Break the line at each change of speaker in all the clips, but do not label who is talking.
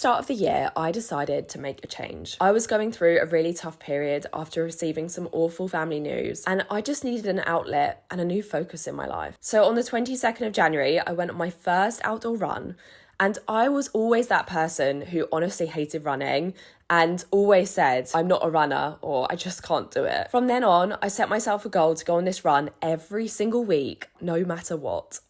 Start of the year, I decided to make a change. I was going through a really tough period after receiving some awful family news, and I just needed an outlet and a new focus in my life. So on the 22nd of January, I went on my first outdoor run, and I was always that person who honestly hated running and always said, I'm not a runner or I just can't do it. From then on, I set myself a goal to go on this run every single week, no matter what.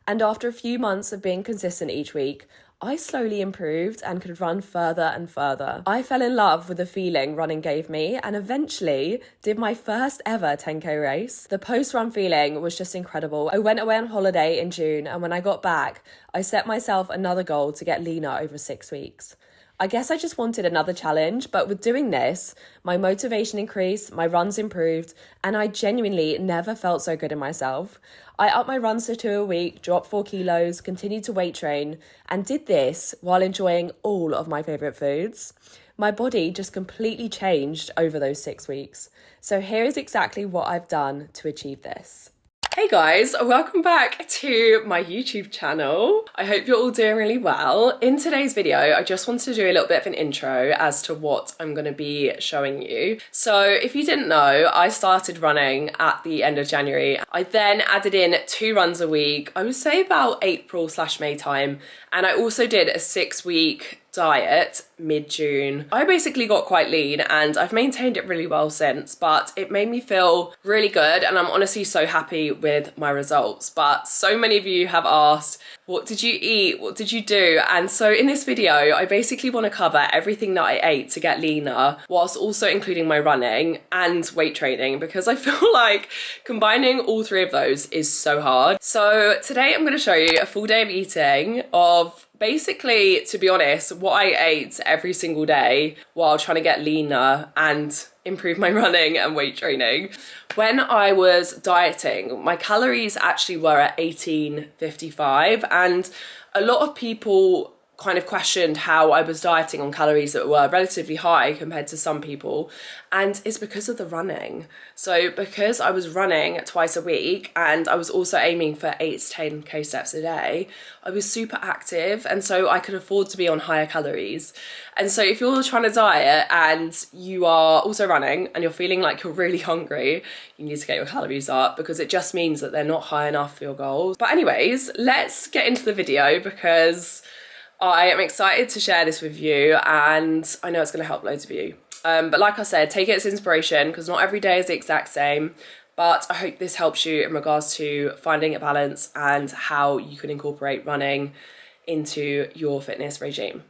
And after a few months of being consistent each week, I slowly improved and could run further and further. I fell in love with the feeling running gave me and eventually did my first ever 10k race. The post-run feeling was just incredible. I went away on holiday in June, and when I got back, I set myself another goal to get leaner over 6 weeks. I guess I just wanted another challenge, but with doing this, my motivation increased, my runs improved, and I genuinely never felt so good in myself. I upped my runs to 2 a week, dropped 4 kilos, continued to weight train, and did this while enjoying all of my favourite foods. My body just completely changed over those 6 weeks. So here is exactly what I've done to achieve this. Hey guys, welcome back to my YouTube channel. I hope you're all doing really well. In today's video, I just wanted to do a little bit of an intro as to what I'm going to be showing you. So if you didn't know, I started running at the end of January. I then added in 2 runs a week, I would say about April/May time. And I also did a 6-week diet mid-June. I basically got quite lean and I've maintained it really well since, but it made me feel really good and I'm honestly so happy with my results. But so many of you have asked, what did you eat? What did you do? And so in this video, I basically want to cover everything that I ate to get leaner, whilst also including my running and weight training, because I feel like combining all 3 of those is so hard. So today I'm going to show you a full day of eating of basically, to be honest, what I ate every single day while trying to get leaner and improve my running and weight training. When I was dieting, my calories actually were at 1855, and a lot of people kind of questioned how I was dieting on calories that were relatively high compared to some people, and it's because of the running. So because I was running twice a week and I was also aiming for 8 to 10k steps a day, I was super active, and so I could afford to be on higher calories. And so if you're trying to diet and you are also running and you're feeling like you're really hungry, you need to get your calories up, because it just means that they're not high enough for your goals. But anyways, let's get into the video because I am excited to share this with you and I know it's going to help loads of you. But like I said, take it as inspiration because not every day is the exact same. But I hope this helps you in regards to finding a balance and how you can incorporate running into your fitness regime.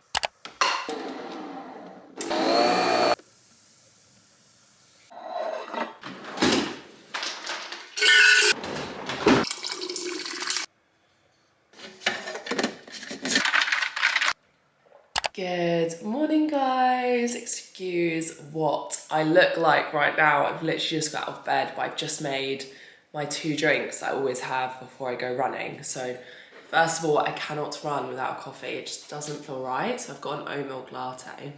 Good morning guys, excuse what I look like right now. I've literally just got out of bed, but I've just made my 2 drinks that I always have before I go running. So first of all, I cannot run without a coffee, it just doesn't feel right. So I've got an oat milk latte.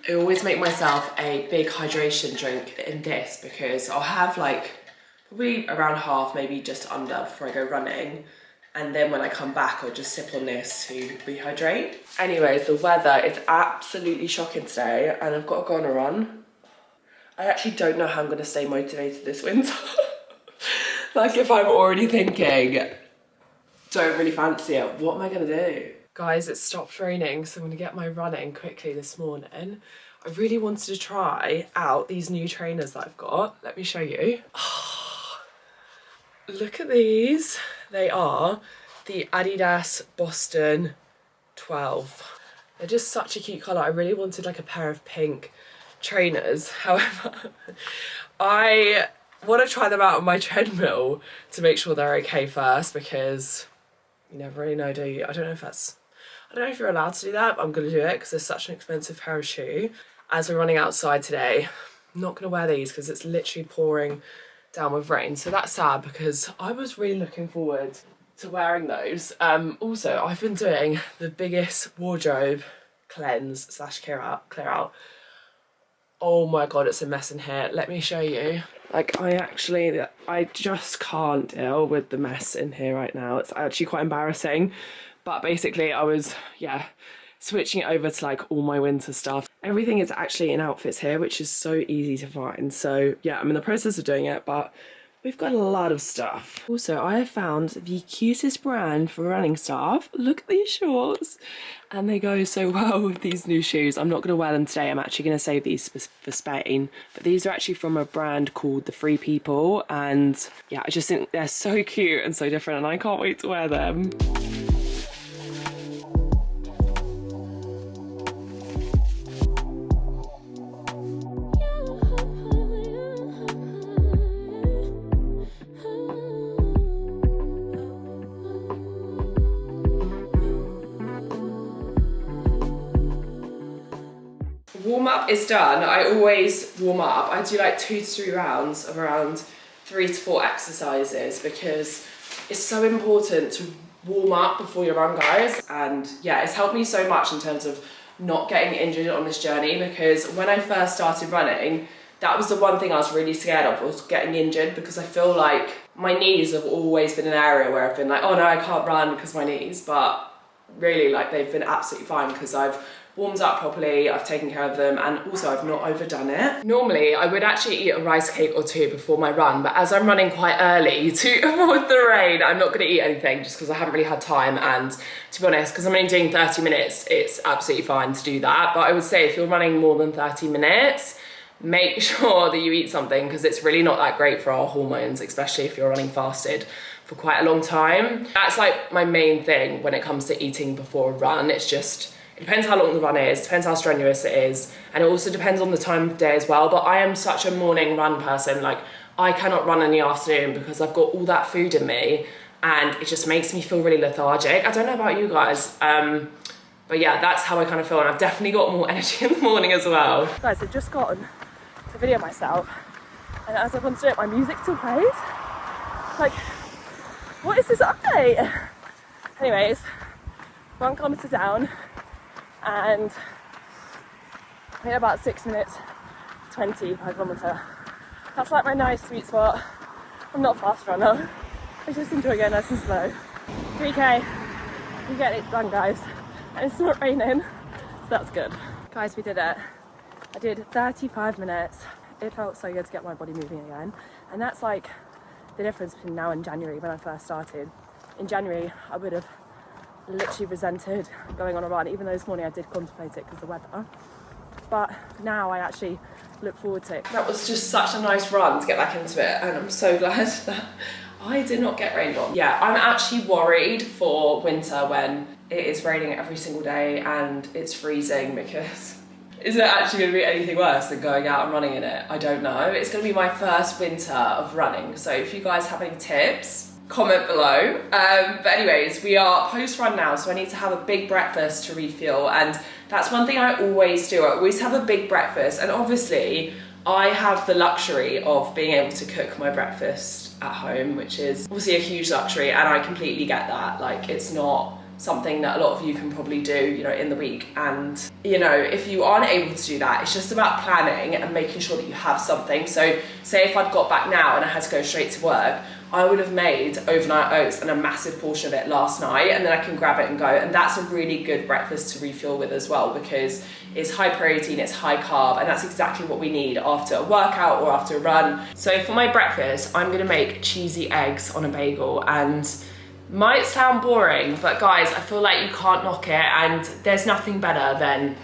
I always make myself a big hydration drink in this because I'll have like probably around half, maybe just under before I go running. And then when I come back, I'll just sip on this to rehydrate. Anyways, the weather is absolutely shocking today and I've got to go on a run. I actually don't know how I'm going to stay motivated this winter. Like if I'm already thinking, don't really fancy it, what am I going to do? Guys, it stopped raining, so I'm going to get my running quickly this morning. I really wanted to try out these new trainers that I've got. Let me show you. Oh, look at these. They are the Adidas Boston 12. They're just such a cute colour. I really wanted like a pair of pink trainers. However, I want to try them out on my treadmill to make sure they're okay first, because you never really know, do you? I don't know if you're allowed to do that, but I'm going to do it because they're such an expensive pair of shoe. As we're running outside today, I'm not going to wear these because it's literally pouring down with rain, so that's sad because I was really looking forward to wearing those. Also, I've been doing the biggest wardrobe cleanse / clear out. Oh my god, it's a mess in here. Let me show you. Like I just can't deal with the mess in here right now. It's actually quite embarrassing. But basically I was,
switching it over to like all my winter stuff. Everything is actually in outfits here, which is so easy to find. So yeah, I'm in the process of doing it, but we've got a lot of stuff. Also, I have found the cutest brand for running stuff. Look at these shorts. And they go so well with these new shoes. I'm not going to wear them today. I'm actually going to save these for Spain. But these are actually from a brand called The Free People. And yeah, I just think they're so cute and so different. And I can't wait to wear them. Warm up is done. I always warm up. I do like 2 to 3 rounds of around 3 to 4 exercises because it's so important to warm up before your run, guys. And yeah, it's helped me so much in terms of not getting injured on this journey, because when I first started running, that was the one thing I was really scared of, was getting injured, because I feel like my knees have always been an area where I've been like, oh no, I can't run because my knees, but really like they've been absolutely fine because I've warmed up properly, I've taken care of them, and also I've not overdone it. Normally I would actually eat a rice cake or 2 before my run, but as I'm running quite early to avoid the rain, I'm not going to eat anything just because I haven't really had time. And to be honest, because I'm only doing 30 minutes, it's absolutely fine to do that. But I would say if you're running more than 30 minutes, make sure that you eat something, because it's really not that great for our hormones, especially if you're running fasted for quite a long time. That's like my main thing when it comes to eating before a run. It's just, it depends how long the run is, depends how strenuous it is, and it also depends on the time of day as well. But I am such a morning run person. Like, I cannot run in the afternoon because I've got all that food in me and it just makes me feel really lethargic. I don't know about you guys, but yeah, that's how I kind of feel, and I've definitely got more energy in the morning as well.
Guys, I've just gotten to video myself, and as I've gone through it, my music still plays. Like, what is this update? Anyways, 1 kilometre down, and in about 6 minutes 20 per kilometre. That's like my nice sweet spot. I'm not a fast runner, I just enjoy going nice and slow. 3k, we get it done, guys, and it's not raining, so that's good. Guys, we did it. I did 35 minutes. It felt so good to get my body moving again, and that's like the difference between now and January when I first started. In January, I would have literally resented going on a run, even though this morning I did contemplate it because of the weather. But now I actually look forward to it. That was just such a nice run to get back into it, and I'm so glad that I did not get rained on. Yeah, I'm actually worried for winter when it is raining every single day and it's freezing, because is it actually going to be anything worse than going out and running in it? I don't know. It's going to be my first winter of running, so if you guys have any tips, comment below. But anyways, we are post-run now, so I need to have a big breakfast to refuel, and that's one thing I always do. I always have a big breakfast, and obviously I have the luxury of being able to cook my breakfast at home, which is obviously a huge luxury, and I completely get that. Like, it's not something that a lot of you can probably do, you know, in the week. And, you know, if you aren't able to do that, it's just about planning and making sure that you have something. So say if I'd got back now and I had to go straight to work, I would have made overnight oats and a massive portion of it last night, and then I can grab it and go. And that's a really good breakfast to refuel with as well, because it's high protein, it's high carb, and that's exactly what we need after a workout or after a run. So for my breakfast, I'm gonna make cheesy eggs on a bagel, and might sound boring, but guys, I feel like you can't knock it, and there's nothing better than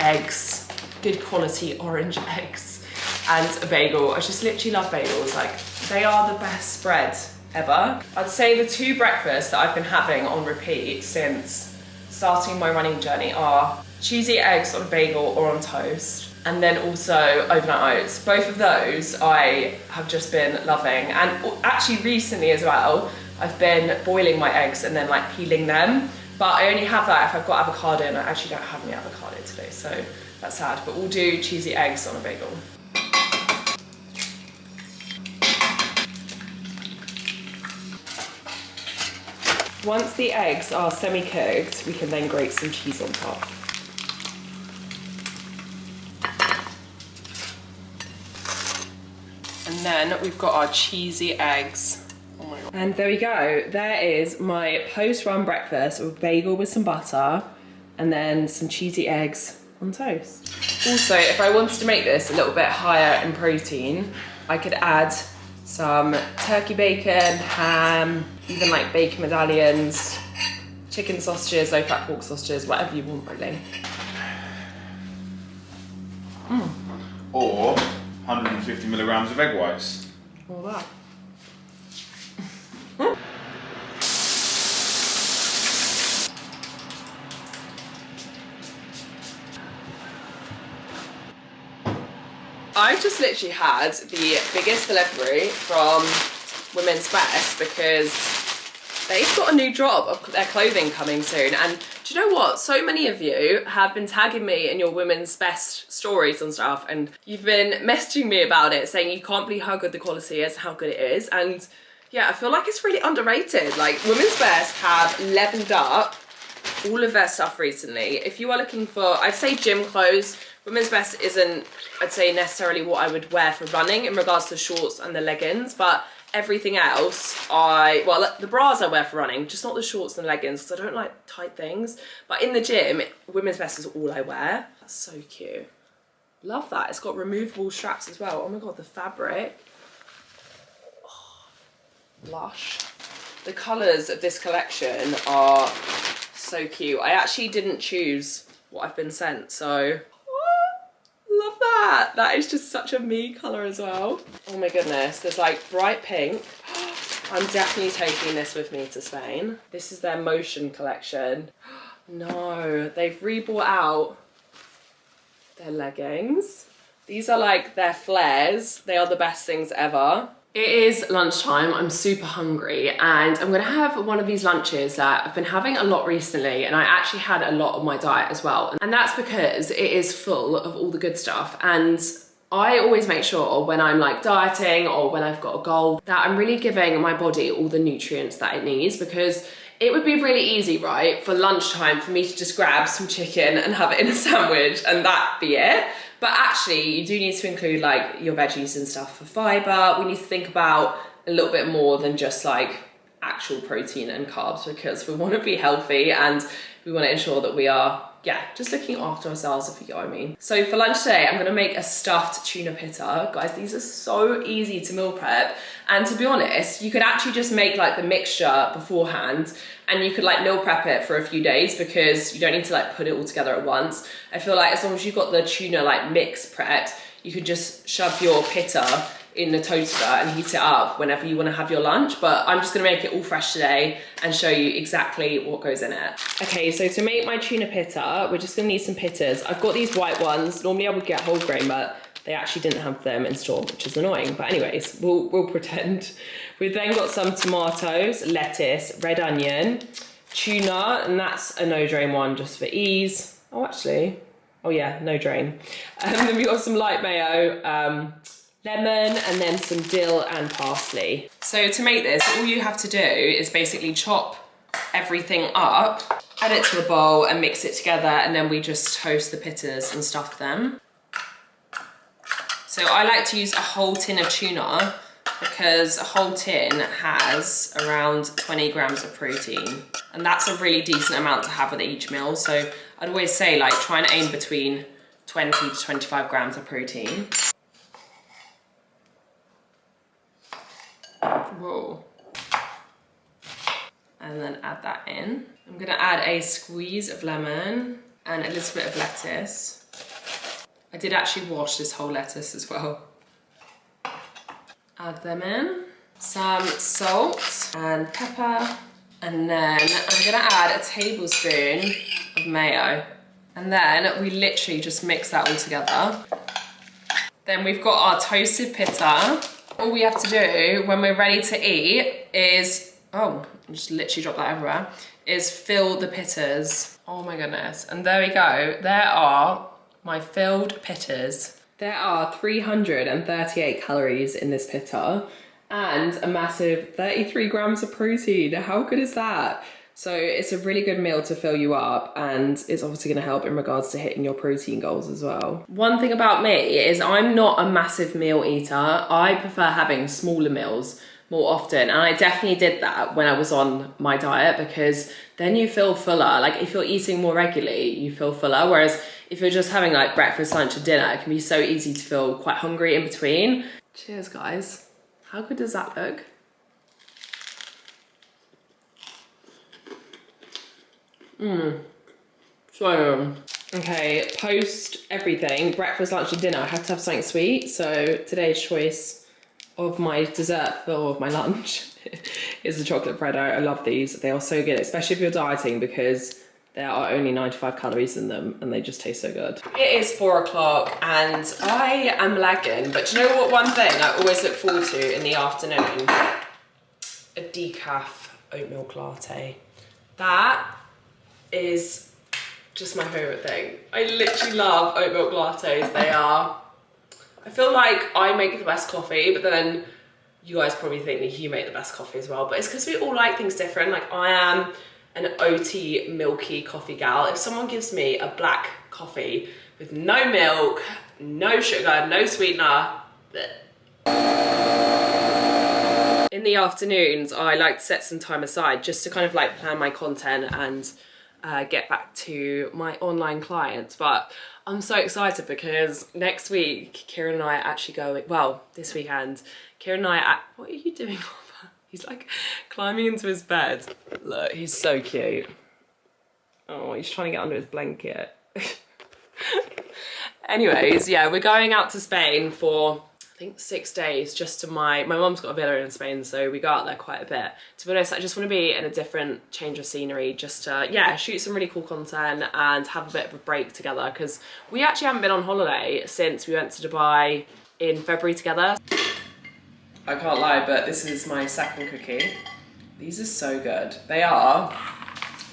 eggs, good quality orange eggs, and a bagel. I just literally love bagels. Like, they are the best spread ever. I'd say the 2 breakfasts that I've been having on repeat since starting my running journey are cheesy eggs on a bagel or on toast, and then also overnight oats. Both of those I have just been loving, and actually recently as well, I've been boiling my eggs and then like peeling them, but I only have that if I've got avocado, and I actually don't have any avocado today, so that's sad. But we'll do cheesy eggs on a bagel. Once the eggs are semi-cooked, we can then grate some cheese on top. And then we've got our cheesy eggs. Oh my God. And there we go. There is my post-run breakfast with bagel with some butter,
and then some cheesy eggs on toast. Also, if I wanted to make this a little bit higher in protein, I could add some turkey bacon, ham, even like bacon medallions, chicken sausages, low fat pork sausages, whatever you want really.
Or 150 milligrams of egg whites.
All that. I just literally had the biggest delivery from Women's Best because they've got a new drop of their clothing coming soon. And do you know what? So many of you have been tagging me in your Women's Best stories and stuff, and you've been messaging me about it, saying you can't believe how good the quality is, how good it is. And yeah, I feel like it's really underrated. Like, Women's Best have leveled up all of their stuff recently. If you are looking for, I'd say gym clothes, Women's Best isn't, I'd say, necessarily what I would wear for running in regards to the shorts and the leggings, but everything else, well, the bras I wear for running, just not the shorts and the leggings, because I don't like tight things. But in the gym, Women's Best is all I wear. That's so cute. Love that. It's got removable straps as well. Oh my God, the fabric. Oh, lush. The colours of this collection are so cute. I actually didn't choose what I've been sent, so love that. That is just such a me colour as well. Oh my goodness, there's like bright pink. I'm definitely taking this with me to Spain. This is their Motion collection. No, they've rebought out their leggings. These are like their flares. They are the best things ever. It is lunchtime, I'm super hungry, and I'm gonna have one of these lunches that I've been having a lot recently, and I actually had a lot of my diet as well. And that's because it is full of all the good stuff. And I always make sure when I'm like dieting or when I've got a goal that I'm really giving my body all the nutrients that it needs, because it would be really easy, right, for lunchtime for me to just grab some chicken and have it in a sandwich and that be it. But actually, you do need to include like your veggies and stuff for fiber. We need to think about a little bit more than just like actual protein and carbs, because we want to be healthy and we want to ensure that we are, yeah, just looking after ourselves, if you get what I mean. So for lunch today, I'm going to make a stuffed tuna pitta. Guys, these are so easy to meal prep. And to be honest, you could actually just make like the mixture beforehand, and you could like meal prep it for a few days because you don't need to like put it all together at once. I feel like as long as you've got the tuna like mix prepped, you could just shove your pitta in the toaster and heat it up whenever you want to have your lunch. But I'm just going to make it all fresh today and show you exactly what goes in it. Okay, so to make my tuna pitta, we're just going to need some pittas. I've got these white ones. Normally I would get whole grain, but they actually didn't have them in store, which is annoying. But anyways, we'll pretend. We've then got some tomatoes, lettuce, red onion, tuna, and that's a no drain one just for ease. Oh, actually, oh yeah, no drain. Then we've got some light mayo, lemon, and then some dill and parsley. So to make this, all you have to do is basically chop everything up, add it to a bowl and mix it together, and then we just toast the pittas and stuff them. So I like to use a whole tin of tuna because a whole tin has around 20 grams of protein, and that's a really decent amount to have with each meal. So I'd always say like try and aim between 20 to 25 grams of protein. Whoa. And then add that in. I'm gonna add a squeeze of lemon and a little bit of lettuce. I did actually wash this whole lettuce as well. Add them in. Some salt and pepper. And then I'm gonna add a tablespoon of mayo. And then we literally just mix that all together. Then we've got our toasted pitta. All we have to do when we're ready to eat is, oh, just literally drop that everywhere, is fill the pittas. Oh my goodness. And there we go. There are my filled pittas. There are 338 calories in this pitta and a massive 33 grams of protein. How good is that? So it's a really good meal to fill you up, and it's obviously going to help in regards to hitting your protein goals as well. One thing about me is I'm not a massive meal eater. I prefer having smaller meals
more often. And I definitely did that when I was on my diet, because then you feel fuller. Like if you're eating more regularly, you feel fuller. Whereas if you're just having like breakfast, lunch and dinner, it can be so easy to feel quite hungry in between. Cheers, guys. How good does that look? So, okay, post everything, breakfast, lunch and dinner, I have to have something sweet. So today's choice of my dessert for my lunch is the chocolate freddo. I love these. They are so good, especially if you're dieting, because there are only 95 calories in them and they just taste so good. It is 4 o'clock and I am lagging, but do you know what one thing I always look forward to in the afternoon? A decaf oat milk latte. That is just my favourite thing. I literally love oat milk lattes. They are, I feel like I make the best coffee, but then you guys probably think that you make the best coffee as well, but it's because we all like things different. Like I am an oaty milky coffee gal. If someone gives me a black coffee with no milk, no sugar, no sweetener, in the afternoons, I like to set some time aside just to kind of like plan my content and get back to my online clients. But I'm so excited because next week, Kieran and I are actually going, well, this weekend, Kieran and I, what are you doing? He's like climbing into his bed. Look, he's so cute. Oh, he's trying to get under his blanket. Anyways, yeah, we're going out to Spain for, I think, 6 days, just to my mum's got a villa in Spain, so we go out there quite a bit. To be honest, I just want to be in a different change of scenery, just to, yeah, shoot some really cool content and have a bit of a break together, because we actually haven't been on holiday since we went to Dubai in February together. I can't lie, but this is my second cookie. These are so good. They are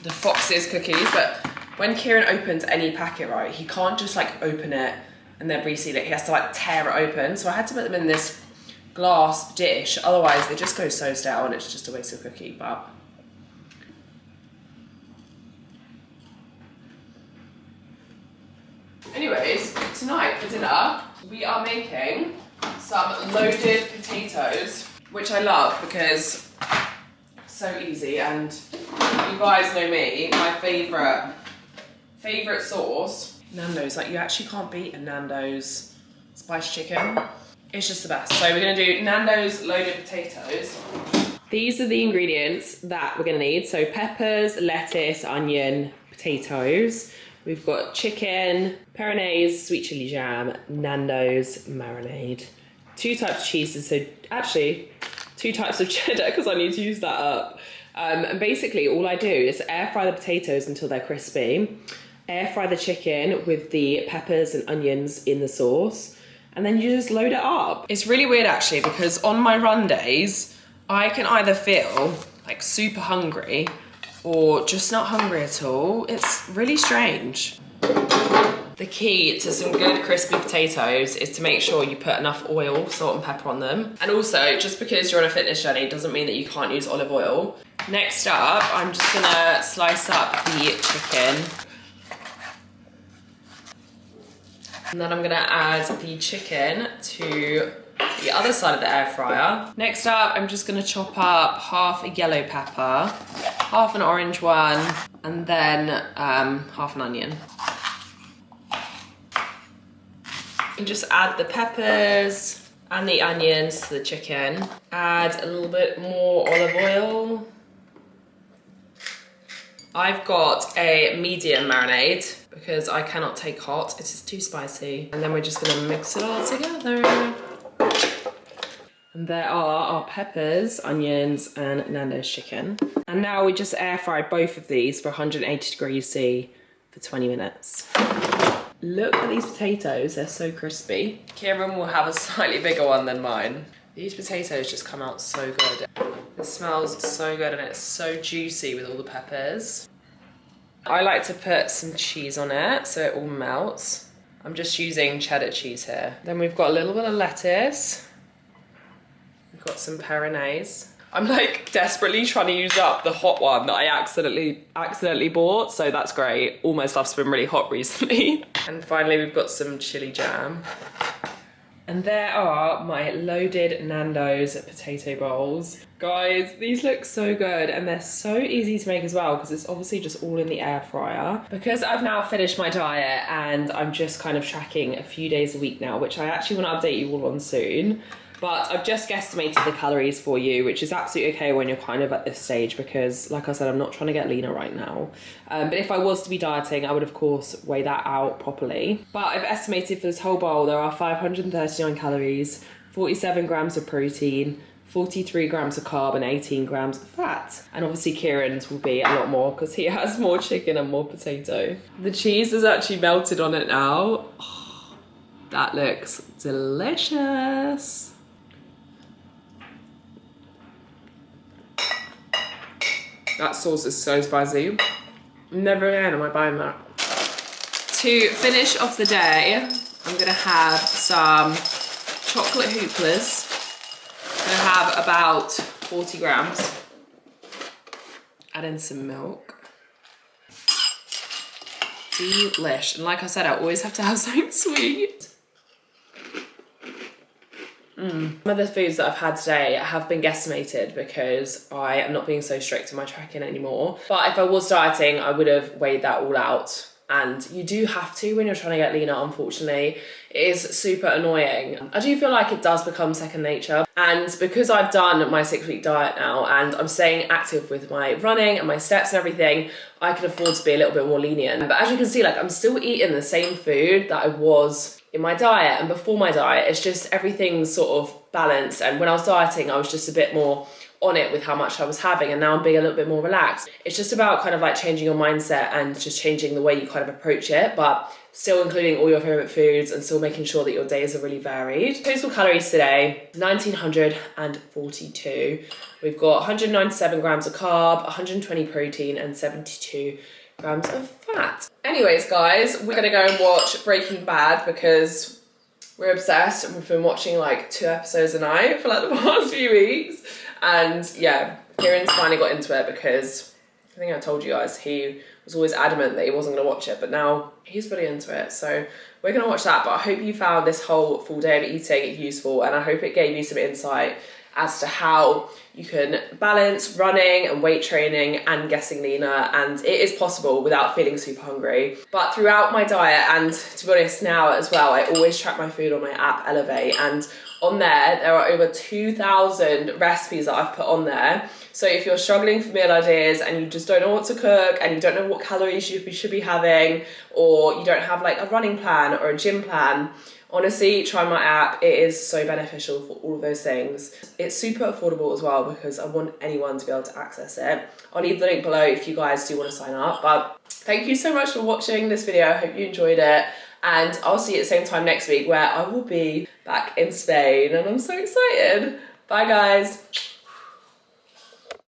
the Fox's cookies, but when Kieran opens any packet, right, he can't just like open it and then reseal it. He has to like tear it open. So I had to put them in this glass dish. Otherwise they just go so stale and it's just a waste of cookie. But anyways, tonight for dinner, we are making some loaded potatoes, which I love because so easy. And you guys know me, my favorite sauce, Nandos. Like you actually can't beat a Nandos spiced chicken. It's just the best. So we're gonna do Nandos loaded potatoes. These are the ingredients that we're gonna need. So peppers, lettuce, onion, potatoes. We've got chicken, Peronaise, sweet chili jam, Nandos marinade. 2 types of cheeses, so actually 2 types of cheddar because I need to use that up. And basically all I do is air fry the potatoes until they're crispy, air fry the chicken with the peppers and onions in the sauce, and then you just load it up. It's really weird actually, because on my run days, I can either feel like super hungry or just not hungry at all. It's really strange. The key to some good crispy potatoes is to make sure you put enough oil, salt and pepper on them. And also, just because you're on a fitness journey doesn't mean that you can't use olive oil. Next up, I'm just gonna slice up the chicken. And then I'm gonna add the chicken to the other side of the air fryer. Next up, I'm just gonna chop up half a yellow pepper, half an orange one, and then half an onion. And just add the peppers and the onions to the chicken. Add a little bit more olive oil. I've got a medium marinade because I cannot take hot, it is too spicy. And then we're just gonna mix it all together. And there are our peppers, onions, and Nando's chicken. And now we just air fry both of these for 180 degrees C for 20 minutes. Look at these potatoes, they're so crispy. Kieran will have a slightly bigger one than mine. These potatoes just come out so good. It smells so good and it's so juicy with all the peppers. I like to put some cheese on it so it all melts. I'm just using cheddar cheese here. Then we've got a little bit of lettuce. We've got some Peronaise. I'm like desperately trying to use up the hot one that I accidentally bought, so that's great. All my stuff's been really hot recently. And finally we've got some chili jam.
And there are my loaded Nandos potato bowls. Guys, these look so good and they're so easy to make as well because it's obviously just all in the air fryer. Because I've now finished my diet and I'm just kind of tracking a few days a week now, which I actually want to update you all on soon. But I've just guesstimated the calories for you, which is absolutely okay when you're kind of at this stage because, like I said, I'm not trying to get leaner right now. But if I was to be dieting, I would, of course, weigh that out properly. But I've estimated for this whole bowl, there are 539 calories, 47 grams of protein, 43 grams of carb and 18 grams of fat. And obviously Kieran's will be a lot more because he has more chicken and more potato. The cheese is actually melted on it now. Oh, that looks delicious. That sauce is so spicy. Never again am I buying that. To finish off the day, I'm gonna have some chocolate hooplers. I'm gonna have about 40 grams. Add in some milk. Delish. And like I said, I always have to have something sweet. Some of the foods that I've had today have been guesstimated because I am not being so strict in my tracking anymore. But if I was dieting, I would have weighed that all out. And you do have to when you're trying to get leaner, unfortunately. It is super annoying. I do feel like it does become second nature. And because I've done my 6-week diet now and I'm staying active with my running and my steps and everything, I can afford to be a little bit more lenient. But as you can see, like I'm still eating the same food that I was in my diet and before my diet. It's just everything's sort of balanced. And when I was dieting, I was just a bit more on it with how much I was having, and now I'm being a little bit more relaxed. It's just about kind of like changing your mindset and just changing the way you kind of approach it, but still including all your favorite foods and still making sure that your days are really varied. Total calories today, 1942. We've got 197 grams of carb, 120 protein and 72 grams of fat. Anyways, guys, we're gonna go and watch Breaking Bad because we're obsessed and we've been watching like 2 episodes a night for like the past few weeks. And yeah, Kieran's finally got into it because I think I told you guys he was always adamant that he wasn't going to watch it, but now he's fully into it. So we're going to watch that. But I hope you found this whole full day of eating useful, and I hope it gave you some insight as to how you can balance running and weight training and getting leaner, and it is possible without feeling super hungry. But throughout my diet, and to be honest now as well, I always track my food on my app Elevate, and on there are over 2,000 recipes that I've put on there. So if you're struggling for meal ideas and you just don't know what to cook and you don't know what calories you should be having, or you don't have like a running plan or a gym plan, honestly, try my app. It is so beneficial for all of those things. It's super affordable as well because I want anyone to be able to access it. I'll leave the link below if you guys do want to sign up. But thank you so much for watching this video. I hope you enjoyed it. And I'll see you at the same time next week where I will be back in Spain and I'm so excited. Bye guys.